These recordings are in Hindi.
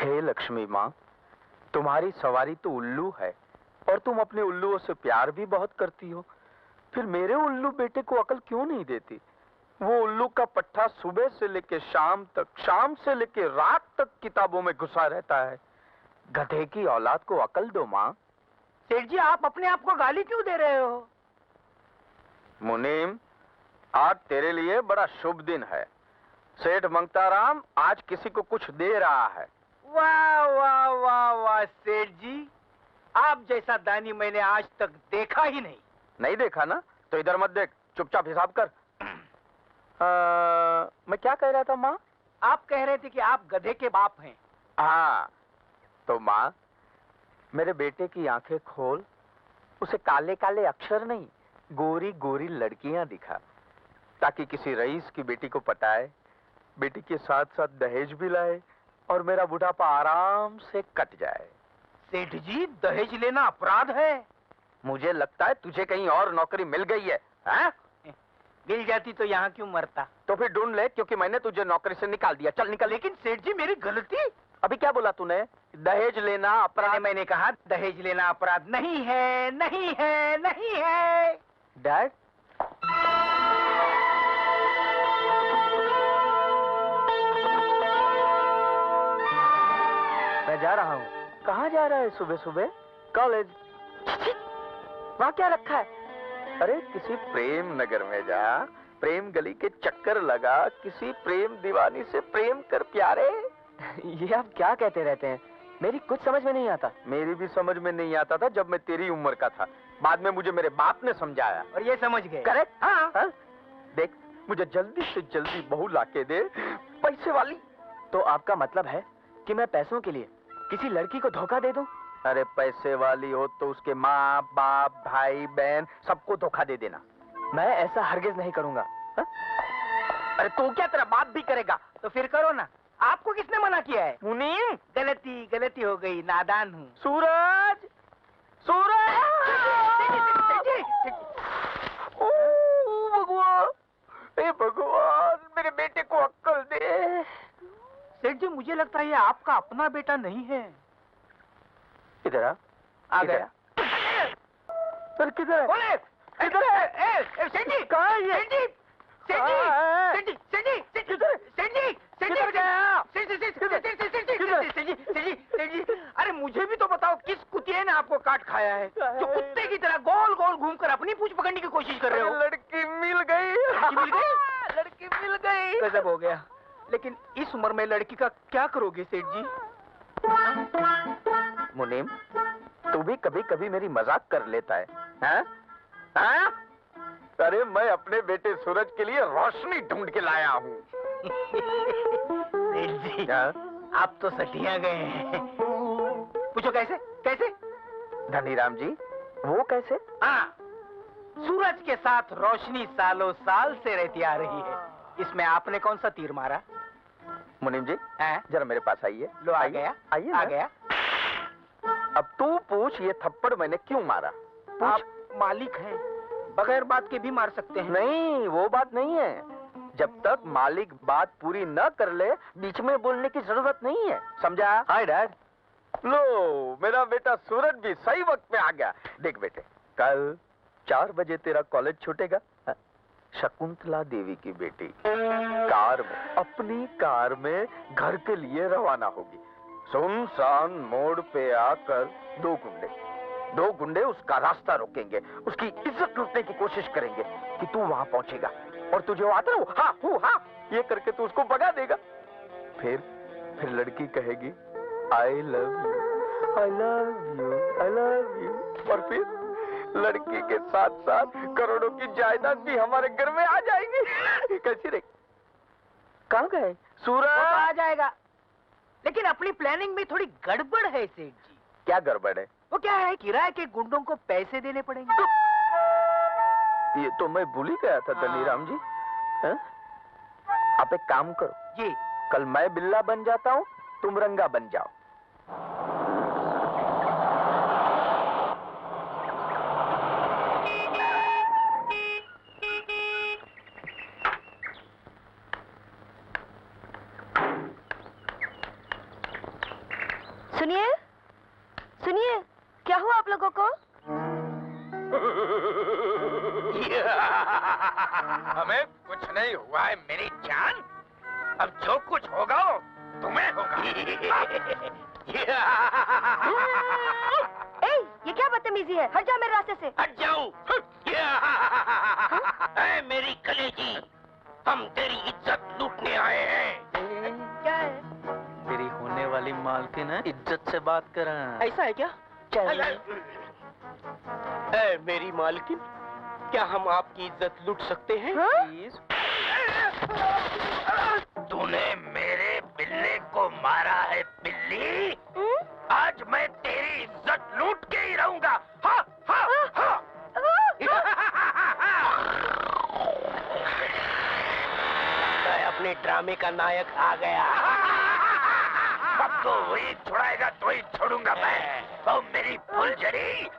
हे लक्ष्मी माँ, तुम्हारी सवारी तो उल्लू है और तुम अपने उल्लुओं से प्यार भी बहुत करती हो, फिर मेरे उल्लू बेटे को अकल क्यों नहीं देती? वो उल्लू का पट्टा सुबह से लेके शाम तक, शाम से लेके रात तक किताबों में घुसा रहता है। गधे की औलाद को अकल दो माँ। सेठ जी, आप अपने आप को गाली क्यों दे रहे हो? मुनीम, आज तेरे लिए बड़ा शुभ दिन है। सेठ मंगताराम आज किसी को कुछ दे रहा है। वाह वाह वाह वाह सेठ जी, आप जैसा दानी मैंने आज तक देखा ही नहीं। नहीं देखा ना? तो इधर मत देख, चुपचाप हिसाब कर। मैं क्या कह रहा था माँ? आप कह रहे थे कि आप गधे के बाप हैं। हाँ, तो माँ, मेरे बेटे की आंखें खोल, उसे काले काले अक्षर नहीं, गोरी गोरी लड़कियां दिखा, ताकि किसी रईस की बेटी को पटाए, बेटी के साथ साथ दहेज भी लाए और मेरा बुढ़ापा आराम से कट जाए। सेठ जी, दहेज लेना अपराध है। मुझे लगता है तुझे कहीं और नौकरी मिल गई है, हैं? मिल जाती तो यहाँ क्यों मरता? तो फिर ढूंढ ले, क्योंकि मैंने तुझे नौकरी से निकाल दिया। चल निकल। लेकिन सेठ जी, मेरी गलती। अभी क्या बोला तूने? दहेज लेना अपराध? मैंने कहा दहेज लेना अपराध नहीं है, नहीं है, नहीं है। डैड, मैं जा रहा हूँ। कहाँ जा रहा है सुबह सुबह? कॉलेज। वहाँ क्या रखा है? अरे किसी प्रेम नगर में जा, प्रेम गली के चक्कर लगा, किसी प्रेम दीवानी से प्रेम कर प्यारे। ये आप क्या कहते रहते हैं? मेरी कुछ समझ में नहीं आता। मेरी भी समझ में नहीं आता था जब मैं तेरी उम्र का था। बाद में मुझे मेरे बाप ने समझाया और ये समझ गए। करेक्ट। हाँ? देख, मुझे जल्दी से जल्दी बहू लाके दे, पैसे वाली। तो आपका मतलब है कि मैं पैसों के लिए किसी लड़की को धोखा दे दूं? अरे पैसे वाली हो तो उसके माँ बाप भाई बहन सबको धोखा दे देना। मैं ऐसा हरगिज नहीं करूंगा। हा? अरे तू क्या, तेरा बाप भी करेगा? तो फिर करो ना। आपको किसने मना किया है? मुनीम, गलती हो गई, नादान हूँ। सूरज, सूरज! भगवान, हे भगवान, मेरे बेटे को अक्ल दे। सेठ जी, मुझे लगता है ये आपका अपना बेटा नहीं है। इधर आ गया। सर किधर है? बोले, किधर है? सेठ जी, कहाँ है ये? सेठ जी, सेठ जी, सेठ जी, सेठ जी, सेठ जी, सेठ जी, किधर गया? सेठ जी, अरे मुझे भी तो बताओ, किस कुतिये ने आपको काट खाया है जो कुत्ते की तरह गोल गोल घूमकर अपनी पूंछ पकड़ने की कोशिश कर रहे हो? लड़की मिल गई। मिल गई? लड़की मिल गई। गजब हो गया। लेकिन इस उम्र में लड़की का क्या करोगे सेठ जी? मुनीम, तू भी कभी कभी मेरी मजाक कर लेता है, हाँ? हाँ? अरे मैं अपने बेटे सूरज के लिए रोशनी ढूंढ के लाया हूँ। सेठ जी, आप तो सटिया गए हैं। पूछो कैसे? कैसे? धनीराम जी, वो कैसे? हाँ, सूरज के साथ रोशनी सालों साल से रहती आ रही है। इसमें आपने कौन सा तीर मारा? मुनीम जी, जरा मेरे पास आइए। लो, आ गया। आइए। आ गया। अब तू पूछ, ये थप्पड़ मैंने क्यों मारा? आप मालिक हैं, बगैर बात के भी मार सकते हैं। नहीं, वो बात नहीं है। जब तक मालिक बात पूरी न कर ले, बीच में बोलने की जरूरत नहीं है, समझा? Hi dad. लो, मेरा बेटा सूरज भी सही वक्त पे आ गया। देख बेटे, कल 4 बजे तेरा कॉलेज छूटेगा। शकुंतला देवी की बेटी कार में, अपनी कार में घर के लिए रवाना होगी। सुनसान मोड़ पे आकर दो गुंडे उसका रास्ता रोकेंगे, उसकी इज्जत लूटने की कोशिश करेंगे कि तू वहां पहुंचेगा और तुझे आता हो हाँ ये करके तू उसको भगा देगा। फिर लड़की कहेगी I love you, I love you, I love you, और फिर लड़की के साथ साथ करोड़ों की जायदाद भी हमारे घर में आ जाएगी। कैसी रे? कहाँ गए? सूरज आ जाएगा, लेकिन अपनी प्लानिंग में थोड़ी गड़बड़ है सेठ जी। क्या गड़बड़ है? वो क्या है, किराए के गुंडों को पैसे देने पड़ेंगे। ये तो मैं भूल ही गया था धनीराम जी। आप एक काम करो जी, कल मैं बिल्ला बन जाता हूँ, तुम रंगा बन जाओ। सुनिए सुनिए, क्या हुआ आप लोगों को? हमें कुछ नहीं हुआ है मेरी जान। अब जो कुछ होगा वो तुम्हें होगा। ए, ये क्या बदतमीजी है? हट जा मेरे रास्ते से। हट जाओ। ऐ मेरी कलेजी, हम तेरी इज्जत लूटने आए हैं। क्या है? तेरी होने वाली मालकिन है, इज्जत से बात कर। ऐसा है क्या? ऐ मेरी मालकिन, क्या हम आपकी इज्जत लूट सकते हैं? प्लीज। तूने मेरे बिल्ले को मारा है बिल्ली। आज मैं तेरी इज्जत लूट के ही रहूंगा। हा, हा, हा। मैं अपने ड्रामे का नायक आ गया। अब तो वही छुड़ाएगा तो ही छोड़ूंगा मैं। तो मेरी फुलझड़ी।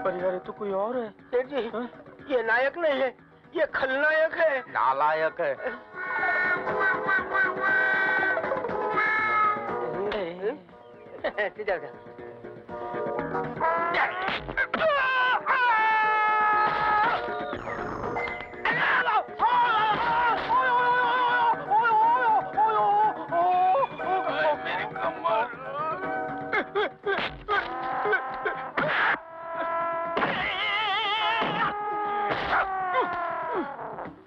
परिवार तो कोई और है। सेठ जी, ये नायक नहीं है, ये खलनायक है। नालायक है। किधर जा? मेरी कमर।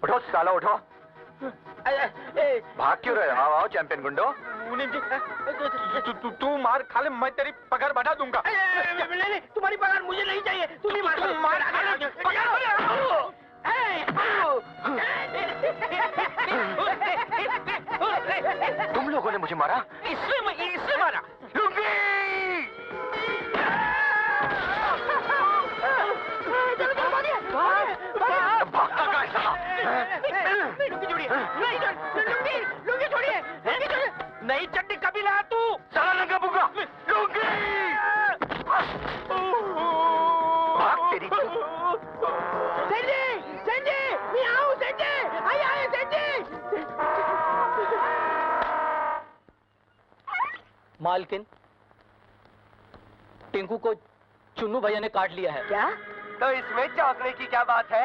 उठो साला उठो। भाग क्यों रहे? आओ आओ चैंपियन गुंडो। तू मार खा ले, मैं तेरी पगार बढ़ा दूंगा। नहीं, तुम्हारी पगार मुझे नहीं चाहिए। तुम ही मार तुम लोगों ने मुझे मारा? इससे मारा। भागता कहाँ है साला? लुंगी छोड़िए। लुंगी छोड़िए। नई चड्डी कभी ला तू। साला लंगा बुगा। लुंगी। भाग तेरी। संजय, मैं आऊँ संजय। आए संजय। मालकिन, टिंकू को चुन्नू भैया ने काट लिया है। क्या? तो इसमें चौंकने की क्या बात है?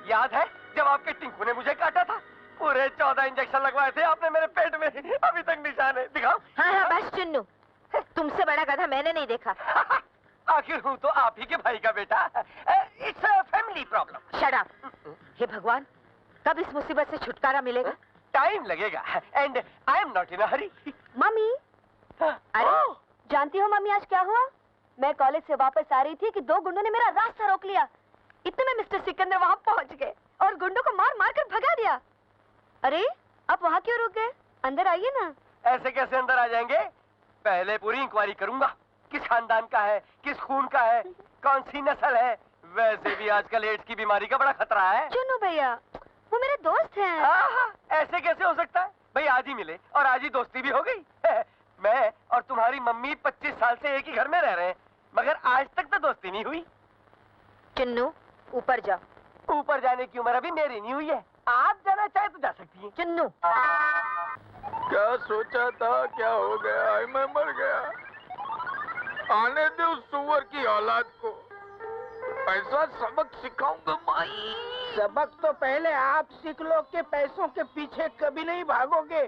याद है जब आपके टिंकू ने मुझे काटा था? पूरे 14 इंजेक्शन लगवाए थे आपने मेरे पेट में। अभी तक निशान है। दिखाओ। हाँ हाँ बस चुन्नू, तुमसे बड़ा गधा मैंने नहीं देखा। आखिर हूँ तो आप ही के भाई का बेटा। It's a family problem. Shut up. हे भगवान, कब इस मुसीबत से छुटकारा मिलेगा? टाइम लगेगा and I am not in a hurry. Mummy, अरे जानती हो मम्मी आज क्या हुआ? मैं कॉलेज से वापस आ रही थी कि दो गुंडों ने मेरा रास्ता रोक लिया। इतने में मिस्टर सिकंदर वहाँ पहुँच गए और गुंडों को मार मार कर भगा दिया। अरे आप वहाँ क्यों रुक गए? अंदर आइए ना। ऐसे कैसे अंदर आ जाएंगे? पहले पूरी इंक्वायरी करूंगा। किस खानदान का है, किस खून का है, कौन सी नस्ल है। वैसे भी आजकल एड्स की बीमारी का बड़ा खतरा है। चुन्नू भैया, वो मेरे दोस्त हैं। ऐसे कैसे हो सकता है? भाई आज ही मिले और आज ही दोस्ती भी हो गई। मैं और तुम्हारी मम्मी 25 साल से एक ही घर में रह रहे हैं, मगर आज तक तो दोस्ती नहीं हुई। चुन्नू ऊपर जाओ। ऊपर जाने की उम्र अभी मेरी नहीं हुई है। आप जाना चाहे तो जा सकती हैं। चुन्नू, क्या सोचा था, क्या हो गया? मैं मर गया। आने दे उस सुअर की औलाद को। ऐसा सबक सिखाऊंगा माई। सबक तो पहले आप सीख लो कि पैसों के पीछे कभी नहीं भागोगे।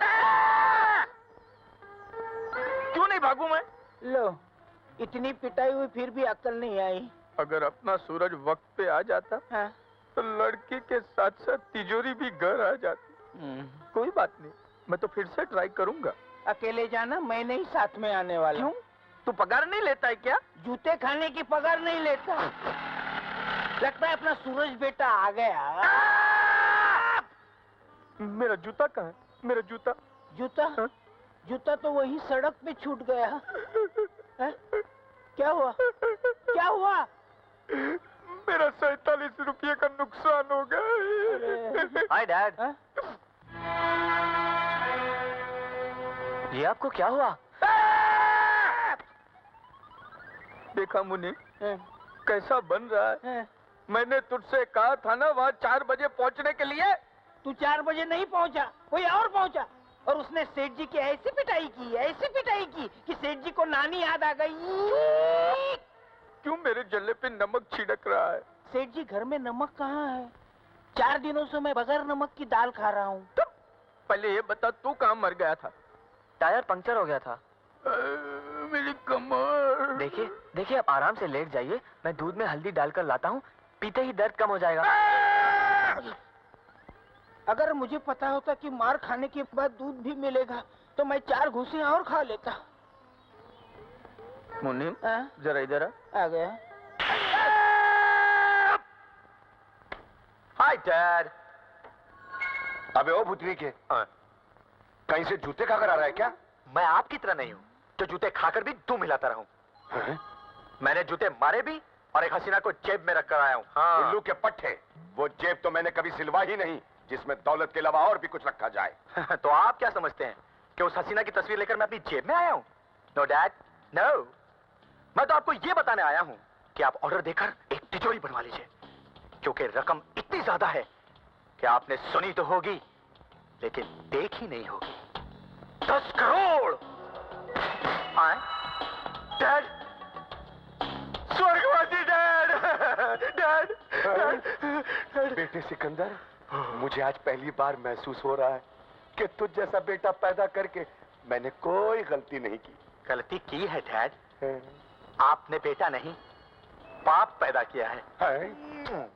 क्यों नहीं भागू मैं? लो, इतनी पिटाई हुई फिर भी अक्ल नहीं आई। अगर अपना सूरज वक्त पे आ जाता हाँ? तो लड़की के साथ साथ तिजोरी भी घर आ जाती। कोई बात नहीं, मैं तो फिर से ट्राई करूंगा। अकेले जाना, मैं नहीं साथ में आने वाला। क्यों? तू पगार नहीं लेता है क्या? जूते खाने की पगार नहीं लेता। लगता है अपना सूरज बेटा आ गया। मेरा जूता कहाँ है? मेरा जूता। जूता? हाँ? जूता तो वही सड़क पे छूट गया। हाँ? क्या हुआ? क्या हुआ? मेरा 47 रुपये का नुकसान हो गया। Hi dad. हाँ? ये आपको क्या हुआ? देखा मुन्नी हाँ? कैसा बन रहा है? हाँ? मैंने तुझसे कहा था ना वहाँ 4 बजे पहुँचने के लिए। तू 4 बजे नहीं पहुंचा, कोई और पहुंचा, और उसने सेठ जी की ऐसी पिटाई की कि सेठ जी को नानी याद आ गई। क्यों मेरे जल्ले पे नमक छिड़क रहा है? सेठ जी घर में नमक कहाँ है? 4 दिनों से मैं बगैर नमक की दाल खा रहा हूँ। पहले ये बता तू कहाँ मर गया था? टायर पंक्चर हो गया था। मेरी कमर। देखिए देखिए, आप आराम से लेट जाइए, मैं दूध में हल्दी डालकर लाता हूँ, पीते ही दर्द कम हो जाएगा। अगर मुझे पता होता कि मार खाने के बाद दूध भी मिलेगा तो मैं 4 घूंसे और खा लेता। मुन्नी हाँ? जरा इधर आ गया। Hi dad. अबे ओ भूतनी के, कहीं से जूते खाकर आ रहा है क्या? मैं आपकी तरह नहीं हूँ जो जूते खाकर भी दुम हिलाता रहूं। मैंने जूते मारे भी और एक हसीना को जेब में रखकर आया हूँ। हाँ। उल्लू के पट्टे, वो जेब तो मैंने कभी सिलवा ही नहीं जिसमें दौलत के अलावा और भी कुछ रखा जाए। तो आप क्या समझते हैं कि उस हसीना की तस्वीर लेकर मैं अपनी जेब में आया हूँ? No dad, no. मैं तो आपको ये बताने आया हूँ कि आप ऑर्डर देकर एक तिजोरी बनवा लीजिए, क्योंकि रकम इतनी ज्यादा है कि आपने सुनी तो होगी लेकिन देखी नहीं होगी। 10 करोड़। आए? डैड, स्वर्गवासी डैड, डैड, डैड। बेटे सिकंदर, मुझे आज पहली बार महसूस हो रहा है कि तुझ जैसा बेटा पैदा करके मैंने कोई गलती नहीं की। गलती की है डैड। आपने बेटा नहीं, पाप पैदा किया है। है?